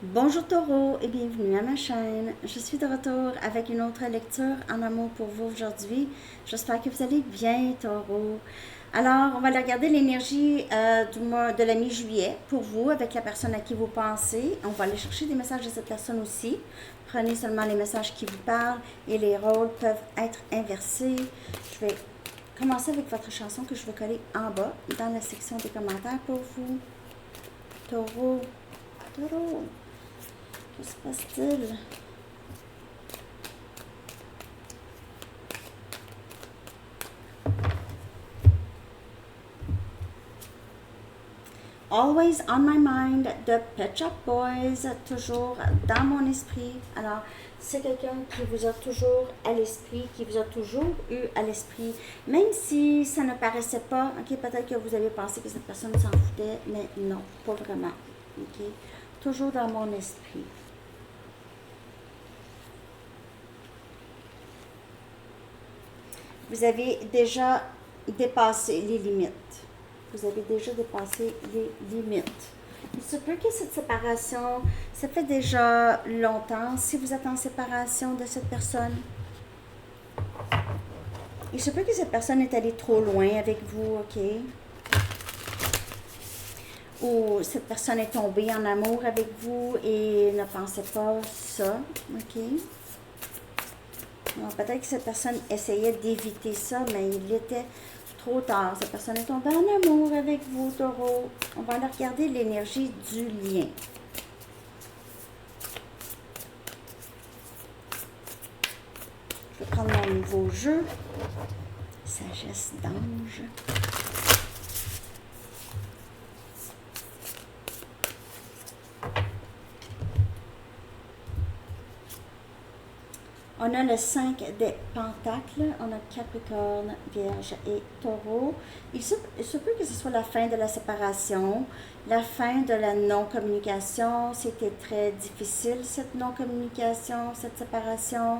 Bonjour Taureau et bienvenue à ma chaîne. Je suis de retour avec une autre lecture en amour pour vous aujourd'hui. J'espère que vous allez bien Taureau. Alors, on va regarder l'énergie du mois de la mi-juillet pour vous avec la personne à qui vous pensez. On va aller chercher des messages de cette personne aussi. Prenez seulement les messages qui vous parlent et les rôles peuvent être inversés. Je vais commencer avec votre chanson que je vais coller en bas dans la section des commentaires pour vous. Taureau, Taureau. Que se passe-t-il? Always on my mind de Pet Shop Boys, toujours dans mon esprit. Alors, c'est quelqu'un qui vous a toujours à l'esprit, qui vous a toujours eu à l'esprit, même si ça ne paraissait pas. Ok, peut-être que vous avez pensé que cette personne s'en foutait, mais non, pas vraiment. Ok, toujours dans mon esprit. Vous avez déjà dépassé les limites. Vous avez déjà dépassé les limites. Il se peut que cette séparation, ça fait déjà longtemps, si vous êtes en séparation de cette personne, il se peut que cette personne est allée trop loin avec vous, ok? Ou cette personne est tombée en amour avec vous et ne pensait pas ça, ok? Peut-être que cette personne essayait d'éviter ça, mais il était trop tard. Cette personne est tombée en amour avec vous, Taureau. On va aller regarder l'énergie du lien. Je vais prendre mon nouveau jeu. Sagesse d'ange. On a le 5 des pentacles, on a Capricorne, Vierge et Taureau. Il se peut que ce soit la fin de la séparation, la fin de la non-communication. C'était très difficile, cette non-communication, cette séparation.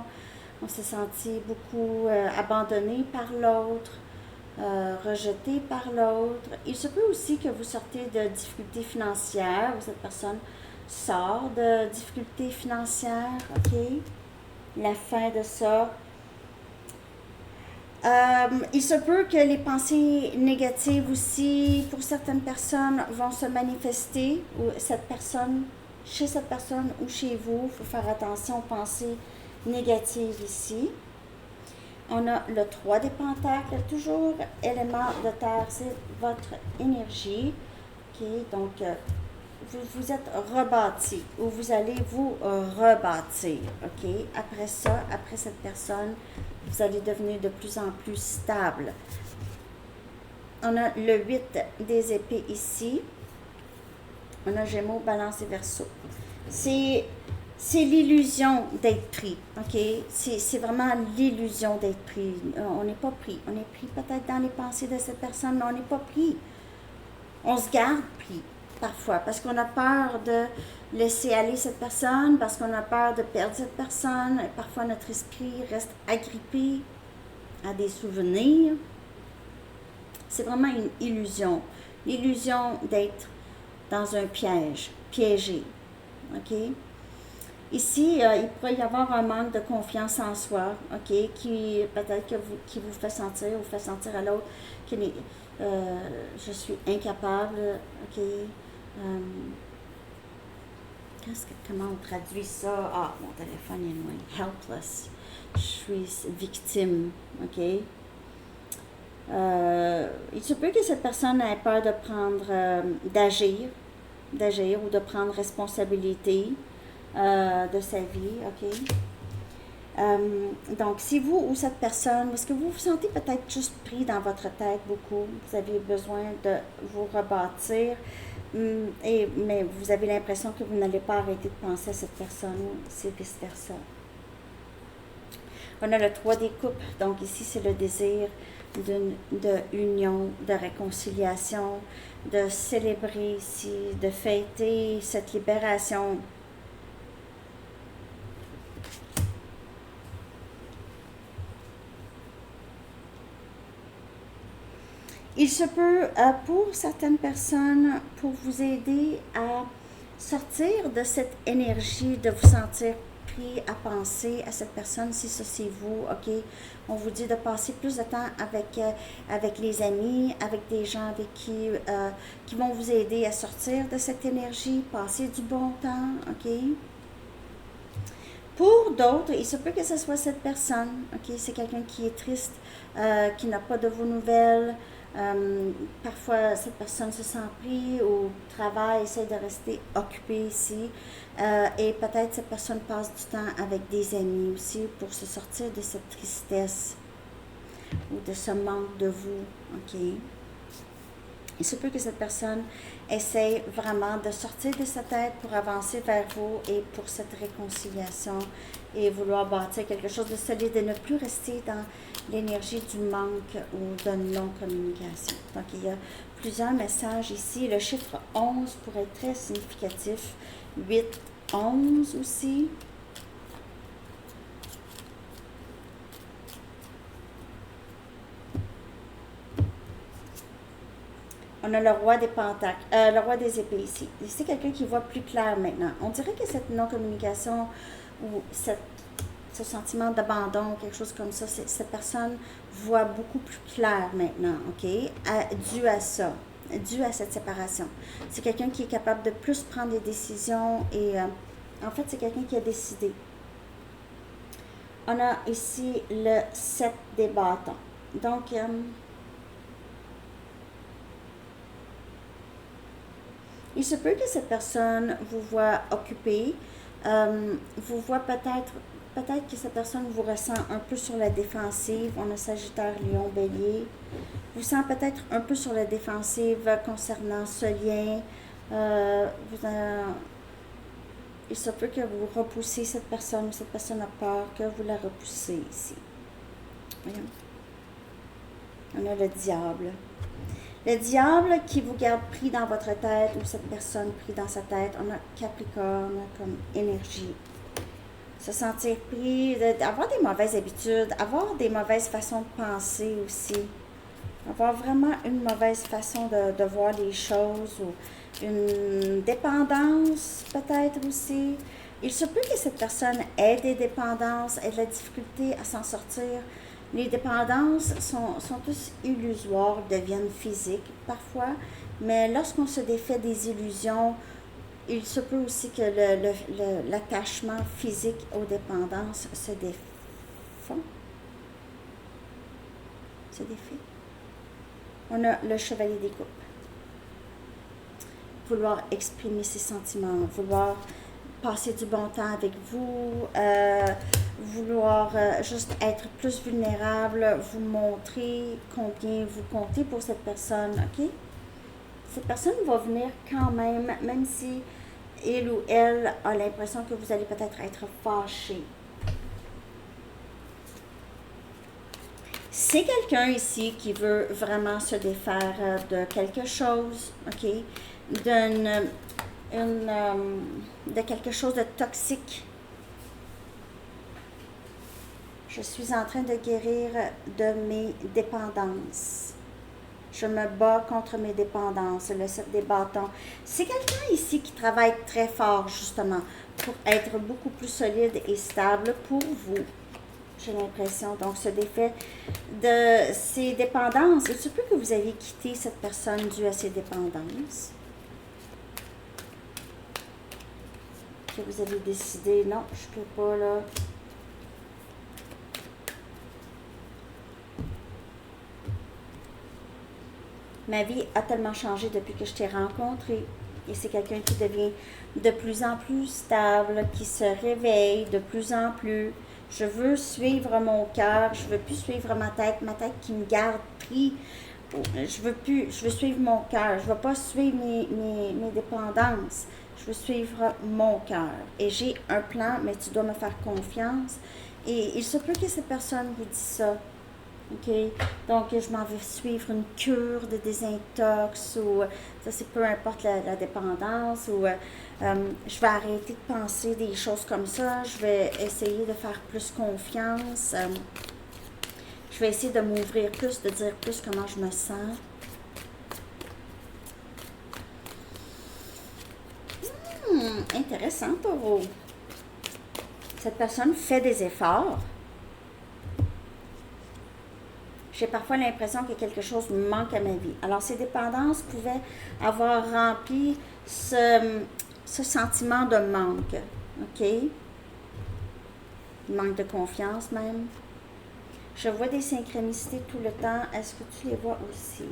On s'est senti beaucoup abandonné par l'autre, rejeté par l'autre. Il se peut aussi que vous sortez de difficultés financières, ou cette personne sort de difficultés financières, ok? La fin de ça. Il se peut que les pensées négatives aussi, pour certaines personnes, vont se manifester, ou chez cette personne ou chez vous. Il faut faire attention aux pensées négatives ici. On a le 3 des pentacles, toujours élément de terre, c'est votre énergie. Ok, donc vous êtes rebâti ou vous allez vous rebâtir. Ok, après ça, après cette personne, vous allez devenir de plus en plus stable. On a le 8 des épées ici. On a Gémeaux, Balance et Verseau. C'est l'illusion d'être pris, ok? C'est vraiment l'illusion d'être pris. On n'est pas pris. On est pris peut-être dans les pensées de cette personne, mais on n'est pas pris. On se garde pris parfois parce qu'on a peur de laisser aller cette personne, parce qu'on a peur de perdre cette personne. Et parfois, notre esprit reste agrippé à des souvenirs. C'est vraiment une illusion. L'illusion d'être dans un piège, piégé. OK? Ici, il pourrait y avoir un manque de confiance en soi, OK, qui peut-être qui vous fait sentir ou fait sentir à l'autre que je suis incapable, OK. Comment on traduit ça? Ah, mon téléphone est loin. Helpless. Je suis victime, OK. Il se peut que cette personne ait peur de d'agir ou de prendre responsabilité de sa vie, ok? Donc, si vous ou cette personne, est-ce que vous vous sentez peut-être juste pris dans votre tête beaucoup, vous avez besoin de vous rebâtir, mais vous avez l'impression que vous n'allez pas arrêter de penser à cette personne, c'est vice-versa. On a le 3 des coupes, donc ici c'est le désir de union, de réconciliation, de célébrer ici, de fêter cette libération. Il se peut, pour certaines personnes, pour vous aider à sortir de cette énergie de vous sentir pris à penser à cette personne, si ça c'est vous, ok? On vous dit de passer plus de temps avec les amis, avec des gens avec qui vont vous aider à sortir de cette énergie, passer du bon temps, ok? Pour d'autres, il se peut que ce soit cette personne, ok? C'est quelqu'un qui est triste, qui n'a pas de vos nouvelles. Parfois, cette personne se sent pris au travail, essaie de rester occupée ici. Et peut-être cette personne passe du temps avec des amis aussi pour se sortir de cette tristesse ou de ce manque de vous, ok? Il se peut que cette personne essaye vraiment de sortir de sa tête pour avancer vers vous et pour cette réconciliation et vouloir bâtir quelque chose de solide et ne plus rester dans l'énergie du manque ou de non-communication. Donc, il y a plusieurs messages ici. Le chiffre 11 pourrait être très significatif. 8, 11 aussi. On a le roi des pentacles, le roi des épées ici. C'est quelqu'un qui voit plus clair maintenant. On dirait que cette non-communication ou ce sentiment d'abandon, quelque chose comme ça, cette personne voit beaucoup plus clair maintenant, ok? Dû à ça, dû à cette séparation. C'est quelqu'un qui est capable de plus prendre des décisions et en fait, c'est quelqu'un qui a décidé. On a ici le 7 des bâtons. Donc, il se peut que cette personne vous voit occupé, vous voit peut-être que cette personne vous ressent un peu sur la défensive. On a Sagittaire, Lion, Bélier. Vous sent peut-être un peu sur la défensive concernant ce lien. Il se peut que vous repoussez cette personne a peur que vous la repoussez ici. Voyons. On a le diable. Le diable qui vous garde pris dans votre tête ou cette personne pris dans sa tête. On a Capricorne comme énergie. Se sentir pris, avoir des mauvaises habitudes, avoir des mauvaises façons de penser aussi. Avoir vraiment une mauvaise façon de voir les choses ou une dépendance peut-être aussi. Il se peut que cette personne ait des dépendances, ait de la difficulté à s'en sortir. Les dépendances sont tous illusoires, deviennent physiques parfois, mais lorsqu'on se défait des illusions, il se peut aussi que l'attachement physique aux dépendances se défend. Se défait. On a le chevalier des coupes. Vouloir exprimer ses sentiments, vouloir passer du bon temps avec vous, vouloir juste être plus vulnérable, vous montrer combien vous comptez pour cette personne, ok? Cette personne va venir quand même si il ou elle a l'impression que vous allez peut-être être fâché. C'est quelqu'un ici qui veut vraiment se défaire de quelque chose, ok? De quelque chose de toxique. Je suis en train de guérir de mes dépendances. Je me bats contre mes dépendances, le 7 des bâtons. C'est quelqu'un ici qui travaille très fort, justement, pour être beaucoup plus solide et stable pour vous. J'ai l'impression, donc, se défait de ses dépendances. Il se peut que vous ayez quitté cette personne due à ses dépendances. Que vous avez décidé, non, je peux pas, là. Ma vie a tellement changé depuis que je t'ai rencontré. Et c'est quelqu'un qui devient de plus en plus stable, qui se réveille de plus en plus. Je veux suivre mon cœur, je veux plus suivre ma tête qui me garde pris. Je veux suivre mon cœur, je veux pas suivre mes dépendances. Je veux suivre mon cœur. Et j'ai un plan, mais tu dois me faire confiance. Et il se peut que cette personne vous dise ça. OK? Donc, je m'en vais suivre une cure de désintox ou, ça c'est peu importe la dépendance, ou je vais arrêter de penser des choses comme ça, je vais essayer de faire plus confiance, je vais essayer de m'ouvrir plus, de dire plus comment je me sens. intéressant, Taureau. Cette personne fait des efforts. J'ai parfois l'impression que quelque chose manque à ma vie. Alors, ces dépendances pouvaient avoir rempli ce sentiment de manque. OK? Manque de confiance même. Je vois des synchronicités tout le temps. Est-ce que tu les vois aussi?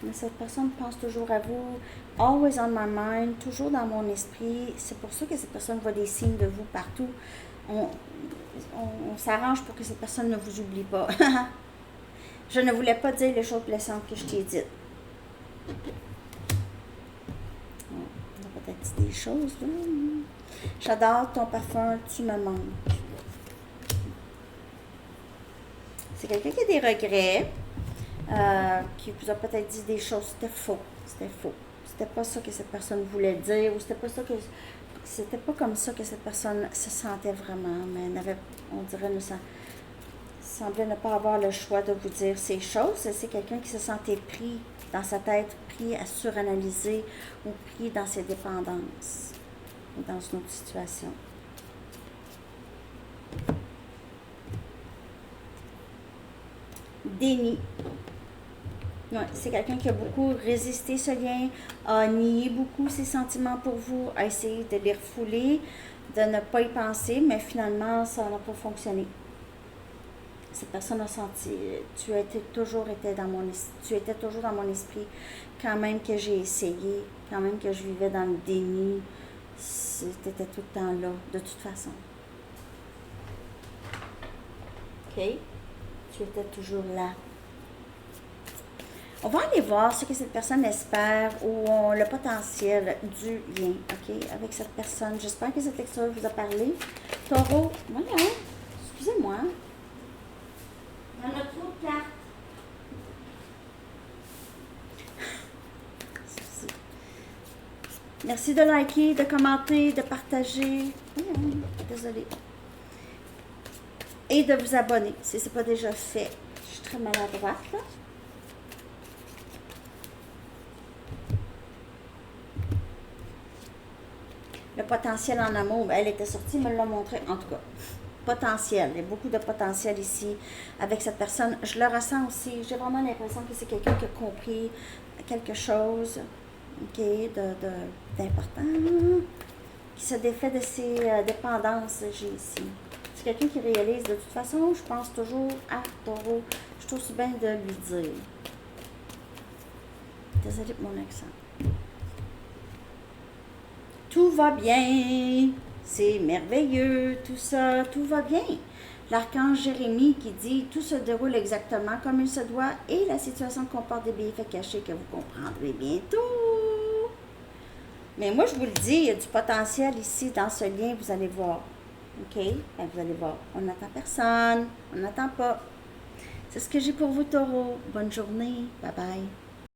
Mais cette personne pense toujours à vous. Always on my mind. Toujours dans mon esprit. C'est pour ça que cette personne voit des signes de vous partout. On s'arrange pour que cette personne ne vous oublie pas. Je ne voulais pas dire les choses blessantes que je t'ai dites. On a peut-être dit des choses, là. J'adore ton parfum, tu me manques. C'est quelqu'un qui a des regrets, qui vous a peut-être dit des choses, c'était faux. C'était pas ça que cette personne voulait dire, ou c'était pas comme ça que cette personne se sentait vraiment, mais on dirait, semblait ne pas avoir le choix de vous dire ces choses. C'est quelqu'un qui se sentait pris dans sa tête, pris à suranalyser, ou pris dans ses dépendances, ou dans une autre situation. Déni. Ouais, c'est quelqu'un qui a beaucoup résisté ce lien, a nié beaucoup ses sentiments pour vous, a essayé de les refouler, de ne pas y penser, mais finalement, ça n'a pas fonctionné. Cette personne a senti, tu étais toujours dans mon esprit, quand même que j'ai essayé, quand même que je vivais dans le déni, c'était tout le temps là, de toute façon. OK? Tu étais toujours là. On va aller voir ce que cette personne espère ou le potentiel du lien, OK, avec cette personne. J'espère que cette lecture vous a parlé. Taureau, voyons, excusez-moi. Il y en a trop de cartes. Merci de liker, de commenter, de partager. Désolée. Et de vous abonner si ce n'est pas déjà fait. Je suis très maladroite, là. Le potentiel en amour, elle était sortie, me l'a montré, en tout cas. Potentiel, il y a beaucoup de potentiel ici avec cette personne. Je le ressens aussi, j'ai vraiment l'impression que c'est quelqu'un qui a compris quelque chose, OK, d'important, qui se défait de ses dépendances, j'ai ici. C'est quelqu'un qui réalise, de toute façon, je pense toujours à Taureau. Je trouve bien de lui dire. Désolée pour mon accent. Tout va bien, c'est merveilleux, tout ça, tout va bien. L'archange Jérémie qui dit « Tout se déroule exactement comme il se doit et la situation comporte des bienfaits cachés que vous comprendrez bientôt. » Mais moi, je vous le dis, il y a du potentiel ici dans ce lien, vous allez voir. OK? Ben, vous allez voir. On n'attend personne, on n'attend pas. C'est ce que j'ai pour vous, Taureau. Bonne journée. Bye bye.